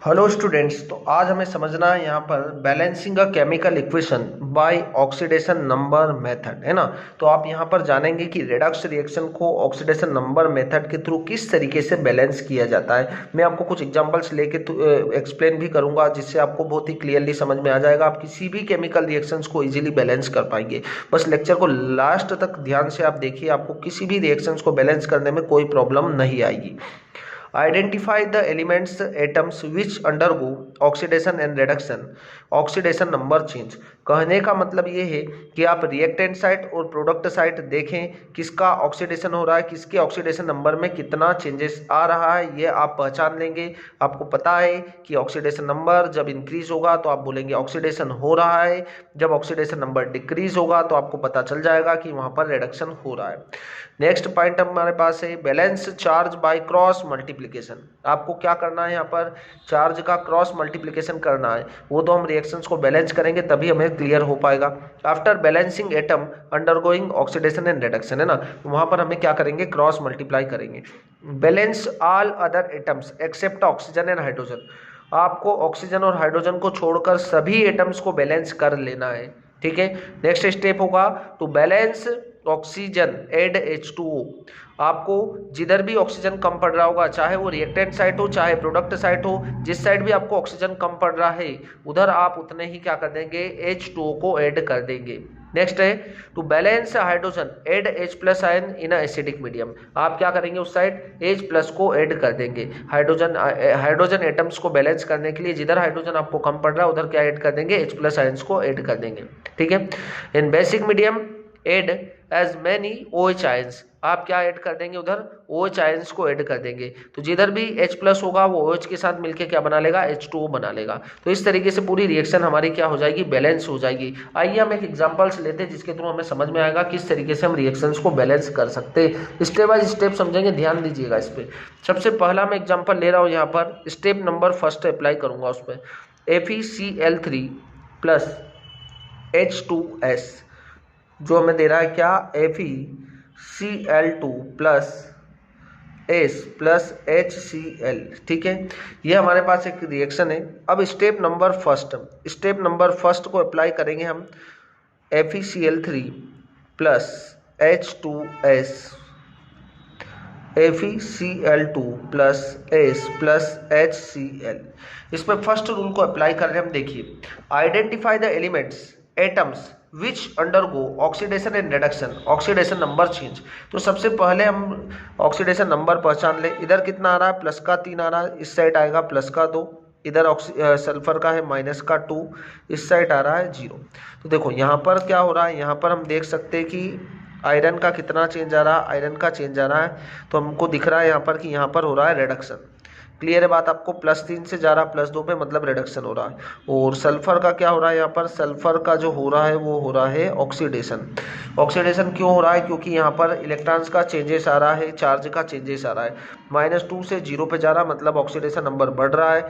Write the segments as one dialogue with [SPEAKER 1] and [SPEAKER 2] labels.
[SPEAKER 1] Hello students. तो आज हमें समझना है यहाँ पर balancing a chemical equation by oxidation number method, है ना। तो आप यहाँ पर जानेंगे कि रेडॉक्स रिएक्शन को ऑक्सीडेशन नंबर मेथड के थ्रू किस तरीके से बैलेंस किया जाता है। मैं आपको कुछ एग्जांपल्स लेके एक्सप्लेन भी करूंगा, जिससे आपको बहुत ही क्लियरली समझ में आ जाएगा। आप किसी भी केमिकल रिएक्शंस को इजीली बैलेंस कर पाएंगे। बस लेक्चर को लास्ट तक ध्यान से आप देखिए, आपको किसी भी रिएक्शंस को बैलेंस करने में कोई प्रॉब्लम नहीं आएगी। Identify the elements atoms which undergo oxidation and reduction. Oxidation number change कहने का मतलब ये है कि आप रिएक्टेंट साइट और प्रोडक्ट साइट देखें, किसका ऑक्सीडेशन हो रहा है, किसके ऑक्सीडेशन नंबर में कितना चेंजेस आ रहा है, ये आप पहचान लेंगे। आपको पता है कि ऑक्सीडेशन नंबर जब इंक्रीज होगा तो आप बोलेंगे ऑक्सीडेशन हो रहा है, जब ऑक्सीडेशन नंबर डिक्रीज होगा तो आपको पता चल जाएगा कि वहां पर रिडक्शन हो रहा है। नेक्स्ट पॉइंट हमारे पास है balance charge by cross multiplication. आपको क्या करना है, यहाँ पर चार्ज का क्रॉस मल्टीप्लिकेशन करना है। वो तो हम रिएक्शंस को बैलेंस करेंगे तभी हमें क्लियर हो पाएगा। After balancing atom undergoing oxidation and reduction, है ना, तो वहां पर हमें क्या करेंगे, क्रॉस मल्टीप्लाई करेंगे। Balance all other atoms except oxygen and hydrogen. आपको ऑक्सीजन और हाइड्रोजन को छोड़कर सभी एटम्स को बैलेंस कर लेना है, ठीक है। नेक्स्ट स्टेप होगा to balance oxygen add H2O। आपको जिधर भी ऑक्सीजन कम पड़ रहा होगा, चाहे वो रिएक्टेंट साइट हो चाहे प्रोडक्ट साइट हो, जिस साइड भी आपको ऑक्सीजन कम पड़ रहा है उधर आप उतने ही क्या कर देंगे, H2O को ऐड कर देंगे। नेक्स्ट है to balance hydrogen add H plus ion in acidic medium. आप क्या करेंगे, उस साइड H प्लस को ऐड कर देंगे। हाइड्रोजन एटम्स को बैलेंस करने के लिए जिधर हाइड्रोजन आपको कम पड़ रहा है उधर क्या ऐड कर देंगे, H प्लस आयन्स को ऐड कर देंगे, ठीक है। In basic medium add as many OH ions. आप क्या ऐड कर देंगे, उधर OH आयंस को ऐड कर देंगे। तो जिधर भी H प्लस होगा वो OH के साथ मिलके क्या बना लेगा, H2O बना लेगा। तो इस तरीके से पूरी रिएक्शन हमारी क्या हो जाएगी, बैलेंस हो जाएगी। आइए हम एक एग्जांपल्स लेते हैं जिसके थ्रू हमें समझ में आएगा किस तरीके से हम रिएक्शंस को बैलेंस कर सकते हैं। स्टेप बाय स्टेप समझेंगे, ध्यान दीजिएगा इस पर। सबसे पहला मैं एग्जाम्पल ले रहा हूँ यहाँ पर, स्टेप नंबर फर्स्ट अप्लाई करूंगा उस पर। FeCl3 प्लस H2S जो हमें दे रहा है क्या, FeCl2 plus S plus HCl, ठीक है। ये हमारे पास एक रिएक्शन है। अब स्टेप नंबर फर्स्ट को अप्लाई करेंगे हम। FeCl3 plus H2S, FeCl2 plus S plus HCl। इसमें फर्स्ट रूल को अप्लाई कर रहे हैं हम। देखिए, identify the elements atoms which undergo oxidation and reduction, oxidation number change. तो सबसे पहले हम ऑक्सीडेशन नंबर पहचान ले। इधर कितना आ रहा है, प्लस का 3 आ रहा है, इस साइड आएगा प्लस का 2, इधर सल्फर का है माइनस का 2, इस साइड आ रहा है 0। तो देखो यहाँ पर क्या हो रहा है, यहाँ पर हम देख सकते हैं कि आयरन का कितना चेंज आ रहा है, आयरन का चेंज आ रहा है। तो हमको दिख रहा है यहाँ पर कि यहाँ पर हो रहा है रिडक्शन। क्लियर है बात आपको, +3 से जा रहा है +2 पे, मतलब रिडक्शन हो रहा है। और सल्फर का क्या हो रहा है, यहाँ पर सल्फर का जो हो रहा है वो हो रहा है ऑक्सीडेशन। ऑक्सीडेशन क्यों हो रहा है, क्योंकि यहाँ पर इलेक्ट्रॉन्स का चेंजेस आ रहा है, चार्ज का चेंजेस आ रहा है। -2 से 0 पे जा रहा है, मतलब ऑक्सीडेशन नंबर बढ़ रहा है,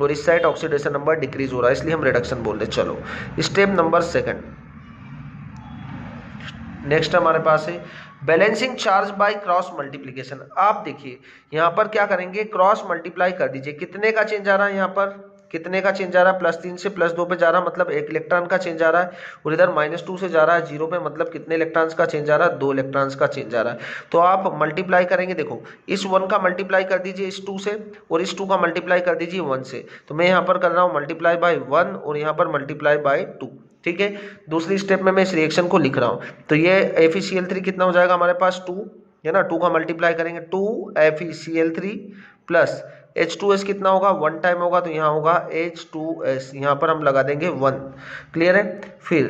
[SPEAKER 1] और इस साइड ऑक्सीडेशन नंबर डिक्रीज हो रहा है, इसलिए हम रिडक्शन बोल रहे हैं। चलो स्टेप नंबर सेकंड, नेक्स्ट हमारे पास है balancing charge by cross multiplication. आप देखिए यहाँ पर क्या करेंगे, क्रॉस मल्टीप्लाई कर दीजिए। कितने का चेंज आ रहा है, यहाँ पर कितने का चेंज आ रहा है, +3 से +2 पे जा रहा है, मतलब 1 इलेक्ट्रॉन का चेंज आ रहा है। और इधर -2 से जा रहा है 0 पे, मतलब कितने इलेक्ट्रॉन्स का चेंज आ रहा है, 2 इलेक्ट्रॉन्स का चेंज आ रहा है। तो आप मल्टीप्लाई करेंगे, देखो इस 1 का मल्टीप्लाई कर दीजिए इस 2 से, और इस 2 का मल्टीप्लाई कर दीजिए 1 से। तो मैं यहाँ पर कर रहा हूँ मल्टीप्लाई बाय 1 और यहाँ पर मल्टीप्लाई बाय 2, ठीक है। दूसरी स्टेप में मैं इस रिएक्शन को लिख रहा हूँ। तो ये FeCl3 कितना हो जाएगा हमारे पास, 2 है ना, 2 का मल्टीप्लाई करेंगे 2 FeCl3 प्लस H2S कितना होगा, 1 टाइम होगा, तो यहाँ होगा H2S, यहाँ पर हम लगा देंगे 1। क्लियर है। फिर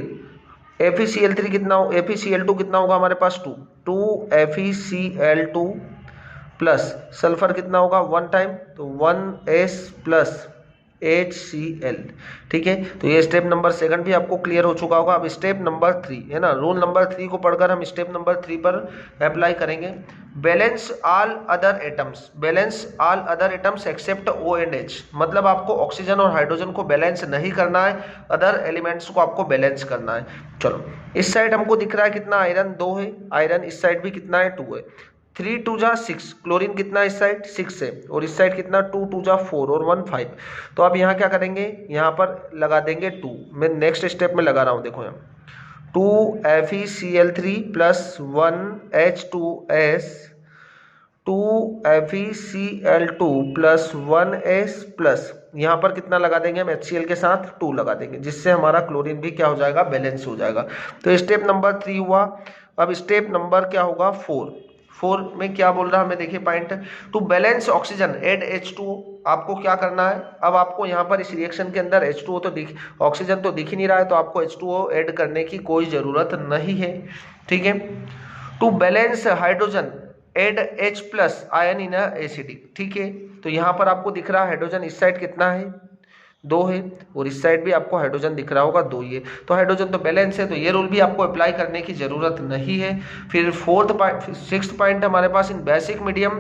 [SPEAKER 1] FeCl3 कितना हो, FeCl2 कितना होगा हमारे पास, 2 FeCl2 प्लस सल्फर कितना होगा 1 टाइम, तो 1S प्लस HCl, ठीक है। तो ये स्टेप नंबर सेकंड भी आपको क्लियर हो चुका होगा। अब स्टेप नंबर 3 है ना, रूल नंबर 3 को पढ़कर हम स्टेप नंबर 3 पर अप्लाई करेंगे। Balance all other atoms except O and H। मतलब आपको ऑक्सीजन और हाइड्रोजन को बैलेंस नहीं करना है, अदर एलिमेंट्स को आपको बैलेंस करना है। चलो इस साइड हमको दिख रहा है कितना, आयरन 2 है, आयरन इस साइड भी कितना है, 2 है। 3 2 जा 6, क्लोरीन कितना इस साइड 6 है और इस साइड कितना 2 2 जा 4 और 1 5। तो आप यहाँ क्या करेंगे, यहाँ पर लगा देंगे 2। मैं नेक्स्ट स्टेप में लगा रहा हूँ, देखो यहाँ 2FeCl3 plus 1H2S 2FeCl2 plus 1S plus यहाँ पर कितना लगा देंगे हम HCl के साथ 2 लगा देंगे, जिससे हमारा क्लोरीन भी क्या हो जाएगा, बैलेंस हो जाएगा। तो स्टेप नंबर 3 हुआ। अब स्टेप नंबर क्या होगा 4 में क्या बोल रहा है हमें, देखिए point, to balance oxygen add H2O। आपको क्या करना है, अब आपको यहाँ पर इस रिएक्शन के अंदर H2O तो दिख, ऑक्सीजन तो दिख ही नहीं रहा है, तो आपको H2O ऐड करने की कोई ज़रूरत नहीं है, ठीक है। To balance hydrogen add H plus ion in acidic, ठीक है। तो यहाँ पर आपको दिख रहा है हाइड्रोजन इस साइड कितना है 2 है और इस साइड भी आपको हाइड्रोजन दिख रहा होगा 2 ही है, तो हाइड्रोजन तो बैलेंस है, तो ये रूल भी आपको अप्लाई करने की जरूरत नहीं है। फिर सिक्स्थ पॉइंट हमारे पास, in basic medium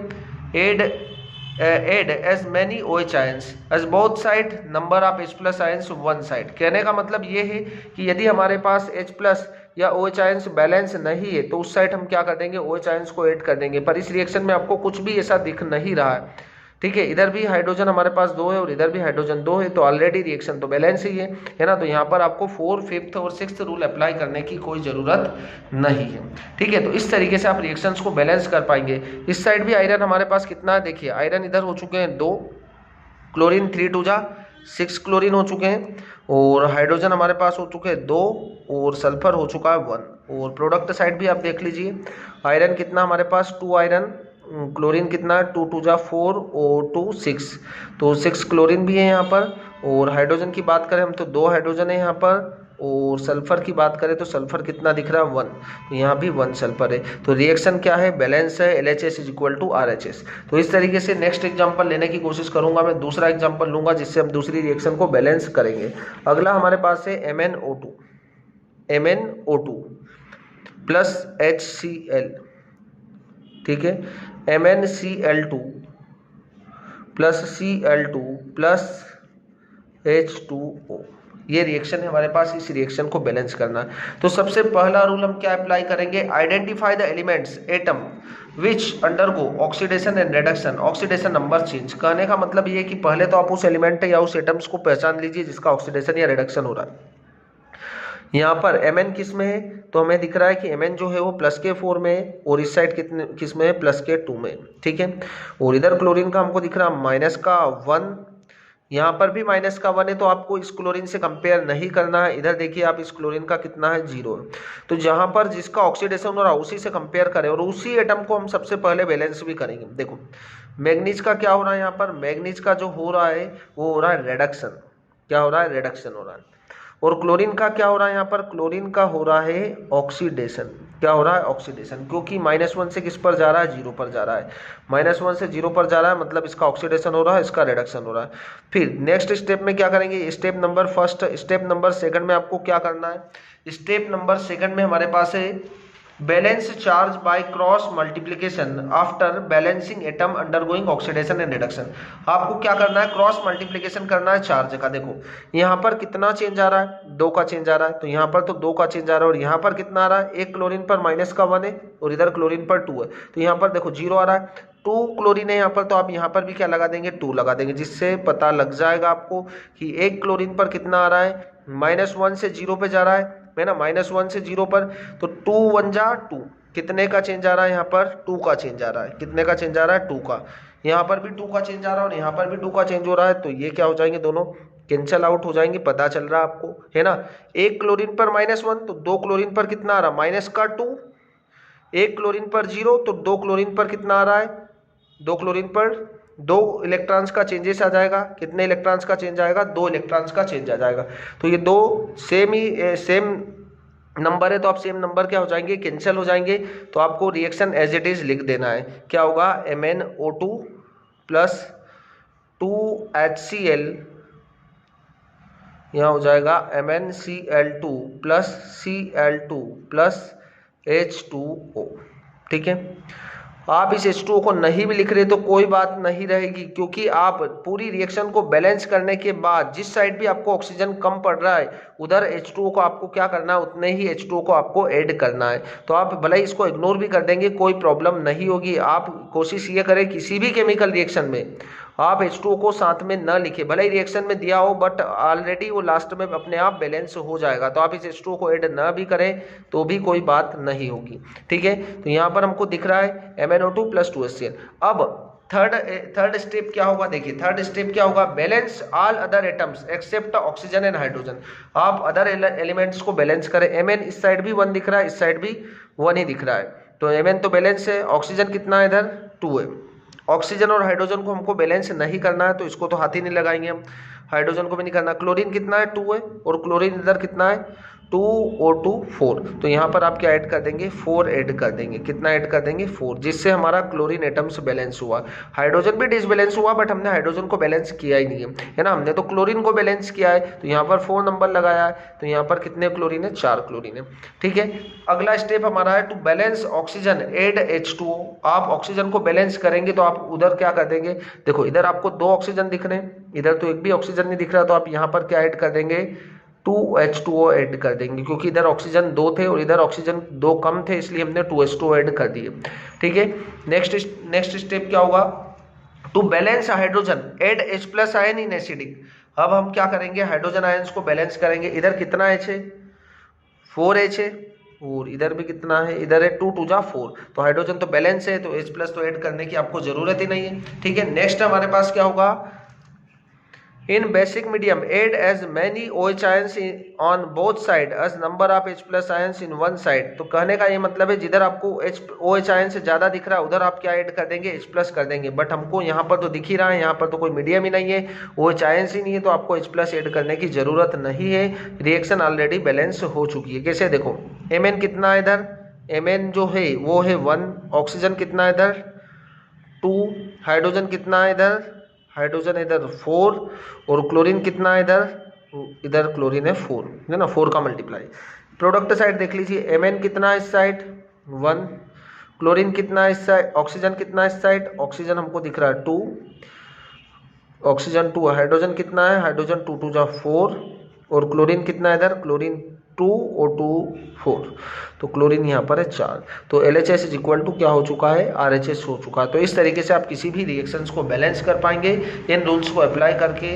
[SPEAKER 1] add as many OH ions as both side number of H plus ions one side. कहने का मतलब ये है कि यदि हमारे पास H प्लस या OH आयंस बैलेंस नहीं है तो उस साइड हम क्या कर देंगे, OH आयंस को ऐड कर देंगे। पर इस रिएक्शन में आपको कुछ भी ऐसा दिख नहीं रहा है, ठीक है। इधर भी हाइड्रोजन हमारे पास 2 है और इधर भी हाइड्रोजन 2 है, तो ऑलरेडी रिएक्शन तो बैलेंस ही है ना। तो यहाँ पर आपको 4th 5th और 6th रूल अप्लाई करने की कोई ज़रूरत नहीं है, ठीक है। तो इस तरीके से आप रिएक्शंस को बैलेंस कर पाएंगे। इस साइड भी आयरन हमारे पास कितना है, देखिए आयरन इधर हो चुके हैं 2, क्लोरीन 3 2 जा 6 क्लोरीन हो चुके हैं और हाइड्रोजन हमारे पास हो चुके हैं 2 और सल्फर हो चुका है 1। और प्रोडक्ट साइड भी आप देख लीजिए, आयरन कितना हमारे पास 2 आयरन, क्लोरीन कितना 2 2 जा 4 और 2 6, तो 6 क्लोरीन भी है यहाँ पर। और हाइड्रोजन की बात करें हम तो 2 हाइड्रोजन है यहाँ पर, और सल्फर की बात करें तो सल्फर कितना दिख रहा है 1, तो यहाँ भी 1 सल्फर है। तो रिएक्शन क्या है, बैलेंस है, LHS is equal to RHS। तो इस तरीके से नेक्स्ट एग्जांपल लेने की कोशिश करूंगा मैं, दूसरा एग्जांपल लूंगा जिससे हम दूसरी रिएक्शन को बैलेंस करेंगे। अगला हमारे पास है MnO2 प्लस HCl, ठीक है, MnCl2 plus Cl2 plus H2O, ये रिएक्शन है हमारे पास। इस रिएक्शन को बैलेंस करना है तो सबसे पहला रूल हम क्या अप्लाई करेंगे, identify the elements atom which undergo oxidation and reduction, oxidation number change. कहने का मतलब ये कि पहले तो आप उस एलिमेंट या उस एटम्स को पहचान लीजिए जिसका ऑक्सीडेशन या रिडक्शन हो रहा है। यहाँ पर Mn किस में है, तो हमें दिख रहा है कि Mn जो है वो +K4 में है और इस साइड कितने किस में है, +K2 में, ठीक है। और इधर क्लोरीन का हमको दिख रहा है -1, यहाँ पर भी -1 है, तो आपको इस क्लोरीन से कंपेयर नहीं करना है। इधर देखिए आप, इस क्लोरीन का कितना है 0, तो जहाँ पर जिसका ऑक्सीडेशन हो रहा है उसी से कंपेयर करें और उसी एटम को हम सबसे पहले बैलेंस भी करेंगे। देखो मैग्नीज का क्या हो रहा है, यहाँ पर मैग्नीज का जो हो रहा है वो हो रहा है रिडक्शन, क्या हो रहा है, रिडक्शन हो रहा है। और क्लोरीन का क्या हो रहा है, यहाँ पर क्लोरीन का हो रहा है ऑक्सीडेशन, क्या हो रहा है, ऑक्सीडेशन, क्योंकि -1 से किस पर जा रहा है, 0 पर जा रहा है। -1 से 0 पर जा रहा है मतलब इसका ऑक्सीडेशन हो रहा है, इसका रिडक्शन हो रहा है। फिर नेक्स्ट स्टेप में क्या करेंगे, step number first, step number second में आपको क्या करना है, स्टेप नंबर सेकंड में हमारे पास है balance charge by cross multiplication after balancing atom undergoing oxidation and reduction. आपको क्या करना है, क्रॉस मल्टीप्लीकेशन करना है चार्ज का। देखो यहाँ पर कितना चेंज आ रहा है, 2 का चेंज आ रहा है, तो यहाँ पर तो 2 का चेंज आ रहा है और यहाँ पर कितना आ रहा है, एक क्लोरीन पर -1 है और इधर क्लोरीन पर 2 है, तो यहाँ पर देखो 0 आ रहा है। 2 क्लोरीन है यहाँ पर, तो आप यहाँ पर भी क्या लगा देंगे, 2 लगा देंगे, जिससे पता लग जाएगा आपको कि एक क्लोरीन पर कितना आ रहा है, -1 से 0 पे जा रहा है ना, -1 से 0 पर, तो 2 1 जा 2, कितने का चेंज आ रहा है यहाँ पर, 2 का चेंज आ रहा है, कितने का चेंज आ रहा है, 2 का। यहाँ पर भी 2 का चेंज आ रहा है और यहाँ पर भी 2 का चेंज हो रहा है, तो ये क्या हो जाएंगे, दोनों कैंसल आउट हो जाएंगे, पता चल रहा है आपको, है ना। एक क्लोरीन पर -1, तो 2 क्लोरीन पर कितना आ रहा है, -2, एक क्लोरीन पर 0, तो 2 क्लोरीन पर कितना आ रहा है, 2 क्लोरीन पर 2 इलेक्ट्रॉन्स का चेंजेस आ जाएगा, कितने इलेक्ट्रॉन्स का चेंज आएगा, 2 इलेक्ट्रॉन्स का चेंज आ जाएगा। तो ये दो सेम नंबर है, तो आप सेम नंबर क्या हो जाएंगे, कैंसिल हो जाएंगे। तो आपको रिएक्शन एज इट इज लिख देना है, क्या होगा, MnO2 प्लस 2HCl, यहाँ हो जाएगा MnCl2 plus Cl2 plus H2O, ठीक है। आप इस H2O को नहीं भी लिख रहे तो कोई बात नहीं रहेगी, क्योंकि आप पूरी रिएक्शन को बैलेंस करने के बाद जिस साइड भी आपको ऑक्सीजन कम पड़ रहा है उधर H2O को आपको क्या करना है, उतने ही H2O को आपको ऐड करना है। तो आप भले ही इसको इग्नोर भी कर देंगे कोई प्रॉब्लम नहीं होगी। आप कोशिश ये करें किसी भी केमिकल रिएक्शन में आप H2O को साथ में न लिखें, भले ही रिएक्शन में दिया हो बट ऑलरेडी वो लास्ट में अपने आप बैलेंस हो जाएगा। तो आप इस H2O को ऐड न भी करें तो भी कोई बात नहीं होगी, ठीक है। तो यहाँ पर हमको दिख रहा है MnO2 + 2HCl। अब थर्ड स्टेप क्या होगा, देखिए थर्ड स्टेप क्या होगा, balance all other atoms except oxygen and hydrogen. आप अदर एलिमेंट्स को बैलेंस करें। Mn इस साइड भी 1 दिख रहा है, इस साइड भी 1 ही दिख रहा है, तो Mn तो बैलेंस है। ऑक्सीजन कितना है इधर 2 है। ऑक्सीजन और हाइड्रोजन को हमको बैलेंस नहीं करना है तो इसको तो हाथ ही नहीं लगाएंगे हम, हाइड्रोजन को भी नहीं करना। क्लोरीन कितना है 2 है और क्लोरीन इधर कितना है 2O2 4, तो यहाँ पर आप क्या ऐड कर देंगे 4 ऐड कर देंगे। कितना ऐड कर देंगे 4, जिससे हमारा क्लोरीन एटम्स बैलेंस हुआ। हाइड्रोजन भी डिसबैलेंस हुआ बट हमने हाइड्रोजन को बैलेंस किया ही नहीं है ना, हमने तो क्लोरीन को बैलेंस किया है। तो यहाँ पर 4 नंबर लगाया है, तो यहाँ पर कितने क्लोरीन है 4 क्लोरीन है, ठीक है। अगला स्टेप हमारा है to balance oxygen add H2O। आप ऑक्सीजन को बैलेंस करेंगे तो आप उधर क्या कर देंगे, देखो इधर आपको 2 ऑक्सीजन दिख रहे हैं, इधर तो एक भी ऑक्सीजन नहीं दिख रहा, तो आप यहाँ पर क्या ऐड कर देंगे 2H2O ऐड कर देंगे, क्योंकि इधर ऑक्सीजन 2 थे और इधर ऑक्सीजन 2 कम थे, इसलिए हमने 2H2O ऐड कर दिए, ठीक है। नेक्स्ट स्टेप क्या होगा, to balance hydrogen add H+ ion in acidic. अब हम क्या करेंगे, हाइड्रोजन आयंस को बैलेंस करेंगे। इधर कितना H है 4H है और इधर भी कितना है, इधर है 2 × 2 = 4, तो हाइड्रोजन तो बैलेंस है तो H+ तो ऐड करने की आपको जरूरत ही नहीं है, ठीक है। नेक्स्ट हमारे पास क्या होगा, in basic medium add as many OH ions on both side as number of H+ ions in one side. तो कहने का ये मतलब है जिधर आपको OH आयन से ज्यादा दिख रहा है उधर आप क्या ऐड कर देंगे H+ कर देंगे, बट हमको यहाँ पर तो दिख ही रहा है, यहाँ पर तो कोई मीडियम ही नहीं है, OH आयंस ही नहीं है, तो आपको H+ ऐड करने की जरूरत नहीं है, रिएक्शन ऑलरेडी बैलेंस हो चुकी है। कैसे देखो, Mn कितना है इधर, Mn जो है वो है 1, ऑक्सीजन कितना है इधर 2, हाइड्रोजन कितना है इधर, हाइड्रोजन इधर 4 और क्लोरीन कितना है इधर क्लोरीन है 4, है ना, 4 का मल्टीप्लाई। प्रोडक्ट साइड देख लीजिए, Mn कितना है इस साइड 1, क्लोरीन कितना है इस साइड, ऑक्सीजन कितना है इस साइड, ऑक्सीजन हमको दिख रहा है 2, ऑक्सीजन 2, हाइड्रोजन कितना है, हाइड्रोजन 2 × 2 = 4 और क्लोरीन कितना है इधर, क्लोरीन 2O2 4, तो क्लोरीन यहाँ पर है 4, तो LHS = क्या हो चुका है RHS हो चुका है। तो इस तरीके से आप किसी भी रिएक्शंस को बैलेंस कर पाएंगे। इन रूल्स को अप्लाई करके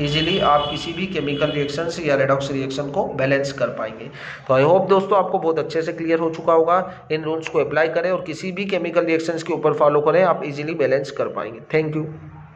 [SPEAKER 1] इजीली आप किसी भी केमिकल रिएक्शंस या रेडॉक्स रिएक्शन को बैलेंस कर पाएंगे। तो आई होप दोस्तों आपको बहुत अच्छे से क्लियर हो चुका होगा। इन रूल्स को अप्लाई करें और किसी भी केमिकल रिएक्शंस के ऊपर फॉलो करें, आप इजीली बैलेंस कर पाएंगे। Thank you.